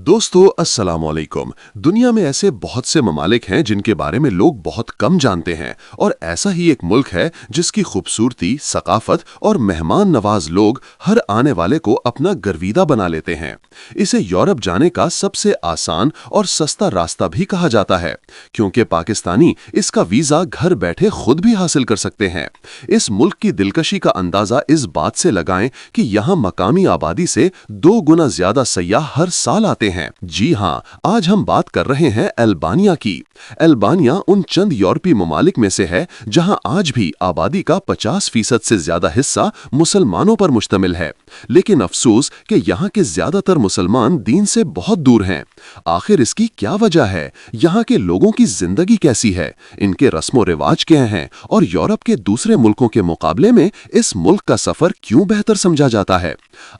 दोस्तों अस्सलाम वालेकुम। दुनिया में ऐसे बहुत से ममालिक हैं जिनके बारे में लोग बहुत कम जानते हैं और ऐसा ही एक मुल्क है जिसकी खूबसूरती, सकाफत और मेहमान नवाज लोग हर आने वाले को अपना गर्विदा बना लेते हैं। इसे यूरोप जाने का सबसे आसान और सस्ता रास्ता भी कहा जाता है क्योंकि पाकिस्तानी इसका वीजा घर बैठे खुद भी हासिल कर सकते हैं। इस मुल्क की दिलकशी का अंदाजा इस बात से लगाएं कि यहाँ मकामी आबादी से 2 गुना ज्यादा सयाह हर साल आते हैं। जी हाँ, आज हम बात कर रहे हैं अल्बानिया की। अल्बानिया उन चंद यूरोपीय ममालिक में से है जहां आज भी आबादी का 50% से ज्यादा हिस्सा मुसलमानों पर मुश्तमिल है। लेकिन अफसोस कि यहाँ के ज्यादातर मुसलमान दीन से बहुत दूर हैं। आखिर इसकी क्या वजह है? यहाँ के लोगों की जिंदगी कैसी है? इनके रस्मो रिवाज क्या हैं? और यूरोप के दूसरे मुल्कों के मुकाबले में इस मुल्क का सफर क्यों बेहतर समझा जाता है?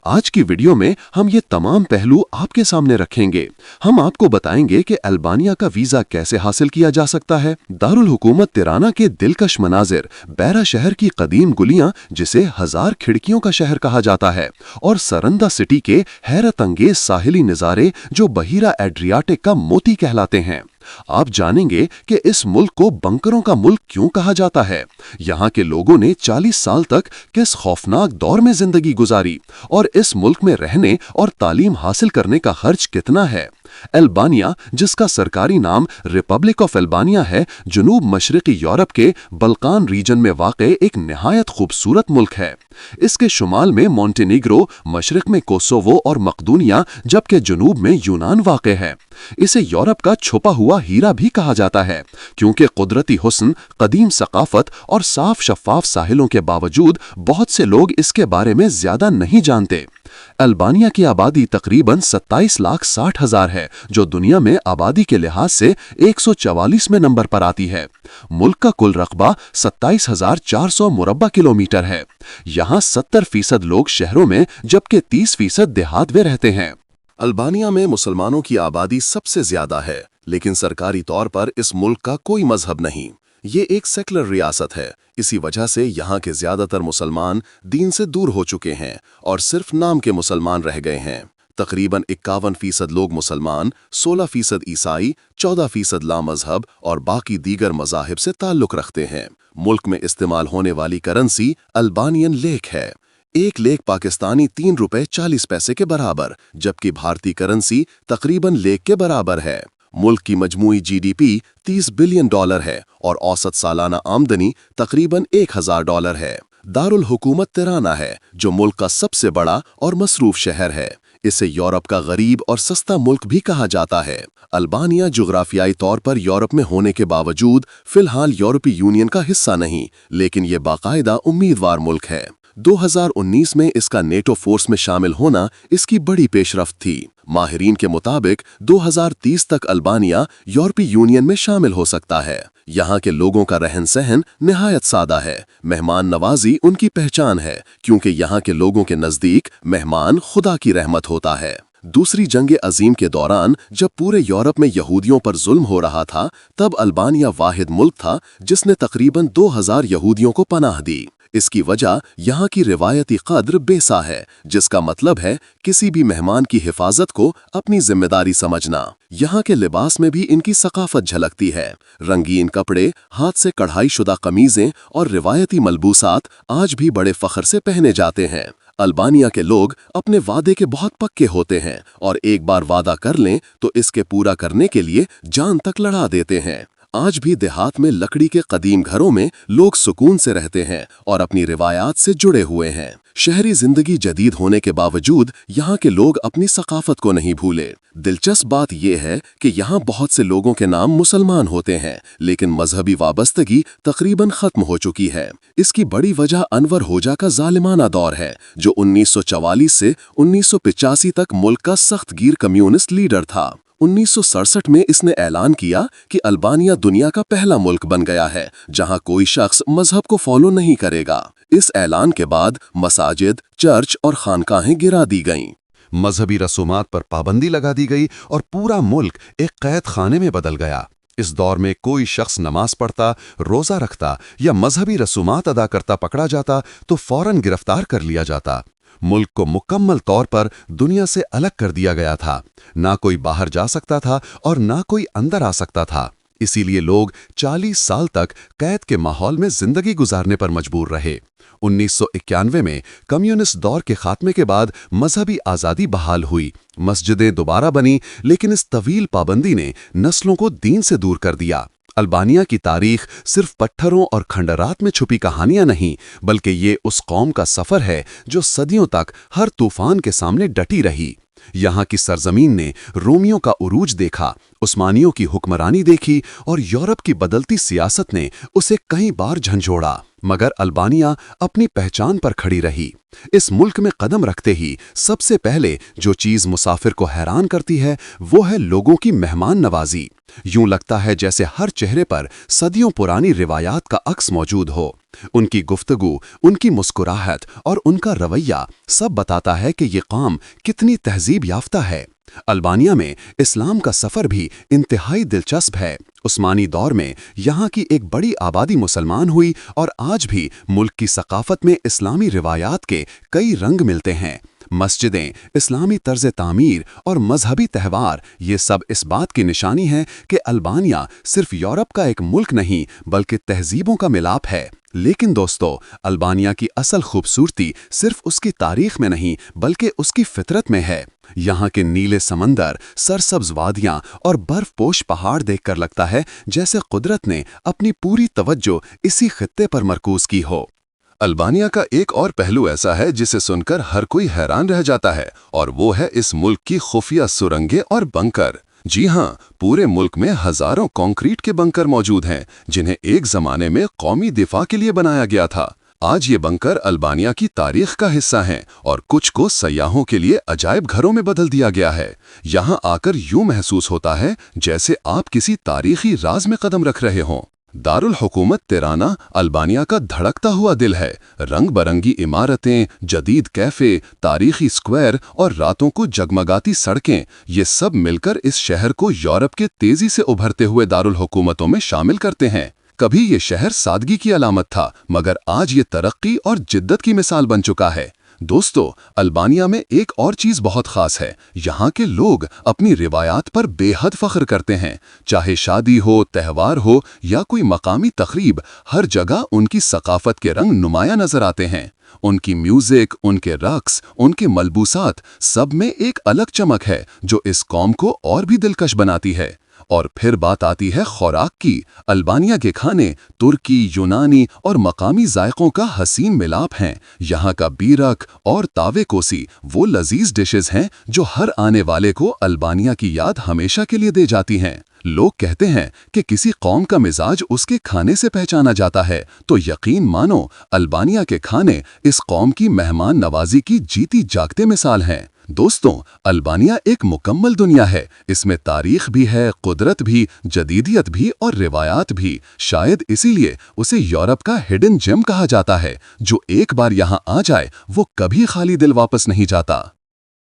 आज की वीडियो में हम ये तमाम पहलू आपके सामने रखेंगे। हम आपको बताएंगे कि अल्बानिया का वीजा कैसे हासिल किया जा सकता है, दारुल हुकूमत तिराना के दिलकश मनाजिर, बैरा शहर की कदीम गुलियां जिसे 1000 खिड़कियों का शहर कहा जाता है, और सरंदा सिटी के हैरत अंगेज साहिली नज़ारे जो बहीरा एड्रियाटिक का मोती कहलाते हैं। आप जानेंगे कि इस मुल्क को बंकरों का मुल्क क्यों कहा जाता है, यहाँ के लोगों ने 40 साल तक किस खौफनाक दौर में जिंदगी गुजारी और इस मुल्क में रहने और तालीम हासिल करने का खर्च कितना है। अल्बानिया, जिसका सरकारी नाम रिपब्लिक ऑफ अल्बानिया है, जुनूब मशरकी यूरोप के बल्कान रीजन में वाक़े एक निहायत खूबसूरत मुल्क है। इसके शुमाल में मोंटेनीग्रो, मशरक में कोसोवो और मकदूनिया, जबकि जुनूब में यूनान वाक़े है। इसे यूरोप का छुपा हुआ हीरा भी कहा जाता है क्योंकि कुदरती हुस्न, कदीम सकाफत और साफ शफाफ साहिलों के बावजूद बहुत से लोग इसके बारे में ज्यादा नहीं जानते। अल्बानिया की आबादी तकरीबन 27,60,000 है, जो दुनिया में आबादी के लिहाज से 144वें नंबर पर आती है। मुल्क का कुल रकबा 27,400 मुरब्बा किलोमीटर है। यहाँ 70% लोग शहरों में जबकि 30% देहात में रहते हैं। अल्बानिया में मुसलमानों की आबादी सबसे ज्यादा है, लेकिन सरकारी तौर पर इस मुल्क का कोई मजहब नहीं। ये एक सेकुलर रियासत है। इसी वजह से यहाँ के ज्यादातर मुसलमान दीन से दूर हो चुके हैं और सिर्फ नाम के मुसलमान रह गए हैं। तकरीबन 51% लोग मुसलमान, 16% ईसाई, 14% लामजहब और बाकी दीगर मजाहिब से ताल्लुक रखते हैं। मुल्क में इस्तेमाल होने वाली करेंसी अल्बानियन लेक है। एक लेक पाकिस्तानी 3 रुपए 40 पैसे के बराबर, जबकि भारतीय करेंसी तकरीबन लेक के बराबर है। मुल्क की मजमूई जीडीपी $30 बिलियन है और औसत सालाना आमदनी तकरीबन $1000 है। दारुल हुकूमत तिराना है, जो मुल्क का सबसे बड़ा और मसरूफ शहर है। इसे यूरोप का गरीब और सस्ता मुल्क भी कहा जाता है। अल्बानिया जुग्राफियाई तौर पर यूरोप में होने के बावजूद फिलहाल यूरोपीय यूनियन का हिस्सा नहीं, लेकिन ये बाकायदा उम्मीदवार मुल्क है। 2019 में इसका नेटो फोर्स में शामिल होना इसकी बड़ी पेशरफ्त थी। माहिरीन के मुताबिक 2030 तक अल्बानिया यूरोपीय यूनियन में शामिल हो सकता है। यहाँ के लोगों का रहन सहन निहायत सादा है। मेहमान नवाजी उनकी पहचान है क्योंकि यहाँ के लोगों के नज़दीक मेहमान खुदा की रहमत होता है। दूसरी जंग अजीम के दौरान जब पूरे यूरोप में यहूदियों पर जुल्म हो रहा था, तब अल्बानिया वाहिद मुल्क था जिसने तकरीबन 2000 यहूदियों को पनाह दी। इसकी वजह यहाँ की रिवायती कद्र बेसा है, जिसका मतलब है किसी भी मेहमान की हिफाजत को अपनी जिम्मेदारी समझना। यहाँ के लिबास में भी इनकी सकाफत झलकती है। रंगीन कपड़े, हाथ से कढ़ाई शुदा कमीजें और रिवायती मलबूसात आज भी बड़े फख्र से पहने जाते हैं। अल्बानिया के लोग अपने वादे के बहुत पक्के होते हैं और एक बार वादा कर लें तो इसके पूरा करने के लिए जान तक लड़ा देते हैं। आज भी देहात में लकड़ी के कदीम घरों में लोग सुकून से रहते हैं और अपनी रिवायात से जुड़े हुए हैं। शहरी जिंदगी जदीद होने के बावजूद यहाँ के लोग अपनी सकाफत को नहीं भूले। दिलचस्प बात यह है कि यहाँ बहुत से लोगों के नाम मुसलमान होते हैं, लेकिन मजहबी वाबस्तगी तकरीबन खत्म हो चुकी है। इसकी बड़ी वजह अनवर होजा का जालिमाना दौर है, जो 1944 से 1985 तक मुल्क का सख्त गीर कम्युनिस्ट लीडर था। 1967 में इसने ऐलान किया कि अल्बानिया दुनिया का पहला मुल्क बन गया है जहां कोई शख्स मजहब को फॉलो नहीं करेगा। इस ऐलान के बाद मसाजिद, चर्च और खानकाहें गिरा दी गईं। मजहबी रसूमात पर पाबंदी लगा दी गई और पूरा मुल्क एक कैद खाने में बदल गया। इस दौर में कोई शख्स नमाज पढ़ता, रोजा रखता या मजहबी रसूमात अदा करता पकड़ा जाता तो फौरन गिरफ्तार कर लिया जाता। मुल्क को मुकम्मल तौर पर दुनिया से अलग कर दिया गया था। ना कोई बाहर जा सकता था और ना कोई अंदर आ सकता था। इसीलिए लोग 40 साल तक कैद के माहौल में जिंदगी गुजारने पर मजबूर रहे। 1991 में कम्युनिस्ट दौर के खात्मे के बाद मजहबी आज़ादी बहाल हुई, मस्जिदें दोबारा बनी, लेकिन इस तवील पाबंदी ने नस्लों को दीन से दूर कर दिया। अल्बानिया की तारीख सिर्फ पत्थरों और खंडरात में छुपी कहानियां नहीं, बल्कि ये उस कौम का सफर है जो सदियों तक हर तूफान के सामने डटी रही। यहाँ की सरजमीन ने रोमियों का उरूज देखा, उस्मानियों की हुक्मरानी देखी और यूरोप की बदलती सियासत ने उसे कई बार झंझोड़ा, मगर अल्बानिया अपनी पहचान पर खड़ी रही। इस मुल्क में कदम रखते ही सबसे पहले जो चीज़ मुसाफिर को हैरान करती है वो है लोगों की मेहमान नवाजी। यूं लगता है जैसे हर चेहरे पर सदियों पुरानी रिवायात का अक्स मौजूद हो। उनकी गुफ्तगू, उनकी मुस्कुराहट और उनका रवैया सब बताता है कि ये कौम कितनी तहजीब याफ्ता है। अल्बानिया में इस्लाम का सफ़र भी इंतहाई दिलचस्प है। उस्मानी दौर में यहाँ की एक बड़ी आबादी मुसलमान हुई और आज भी मुल्क की सकाफत में इस्लामी रिवायात के कई रंग मिलते हैं। मस्जिदें, इस्लामी तर्ज तामीर और मजहबी त्यौहार, ये सब इस बात की निशानी है कि अल्बानिया सिर्फ यूरोप का एक मुल्क नहीं बल्कि तहजीबों का मिलाप है। लेकिन दोस्तों, अल्बानिया की असल खूबसूरती सिर्फ उसकी तारीख में नहीं बल्कि उसकी फितरत में है। यहाँ के नीले समंदर, सरसब्ज वादियाँ और बर्फपोश पहाड़ देखकर लगता है जैसे कुदरत ने अपनी पूरी तवज्जो इसी खित्ते पर मरकूज की हो। अल्बानिया का एक और पहलू ऐसा है जिसे सुनकर हर कोई हैरान रह जाता है, और वो है इस मुल्क की खुफिया सुरंगें और बंकर। जी हाँ, पूरे मुल्क में हजारों कंक्रीट के बंकर मौजूद हैं जिन्हें एक जमाने में कौमी दिफा के लिए बनाया गया था। आज ये बंकर अल्बानिया की तारीख का हिस्सा हैं और कुछ को सयाहों के लिए अजायब घरों में बदल दिया गया है। यहाँ आकर यूं महसूस होता है जैसे आप किसी तारीखी राज में कदम रख रहे हों। दारुल हुकूमत तिराना अल्बानिया का धड़कता हुआ दिल है। रंग बरंगी इमारतें, जदीद कैफे, तारीखी स्क्वायर और रातों को जगमगाती सड़कें, ये सब मिलकर इस शहर को यूरोप के तेजी से उभरते हुए दारुल हुकूमतों में शामिल करते हैं। कभी ये शहर सादगी की अलामत था, मगर आज ये तरक्की और जिद्दत की मिसाल बन चुका है। दोस्तों, अल्बानिया में एक और चीज़ बहुत ख़ास है। यहाँ के लोग अपनी रिवायात पर बेहद फ़ख्र करते हैं। चाहे शादी हो, त्यौहार हो या कोई मकामी तकरीब, हर जगह उनकी सकाफ़त के रंग नुमाया नज़र आते हैं। उनकी म्यूज़िक, उनके रक्स, उनके मलबूसात, सब में एक अलग चमक है जो इस कौम को और भी दिलकश बनाती है। और फिर बात आती है खुराक की। अल्बानिया के खाने तुर्की, यूनानी और मकामी जायकों का हसीन मिलाप हैं। यहाँ का बीरक और तावे कोसी वो लजीज डिशेस हैं जो हर आने वाले को अल्बानिया की याद हमेशा के लिए दे जाती हैं। लोग कहते हैं कि किसी कौम का मिजाज उसके खाने से पहचाना जाता है, तो यकीन मानो अल्बानिया के खाने इस कौम की मेहमान नवाजी की जीती जागते मिसाल हैं। दोस्तों, अल्बानिया एक मुकम्मल दुनिया है। इसमें तारीख भी है, कुदरत भी, जदीदियत भी और रिवायात भी। शायद इसीलिए उसे यूरोप का हिडन जेम कहा जाता है। जो एक बार यहाँ आ जाए वो कभी खाली दिल वापस नहीं जाता।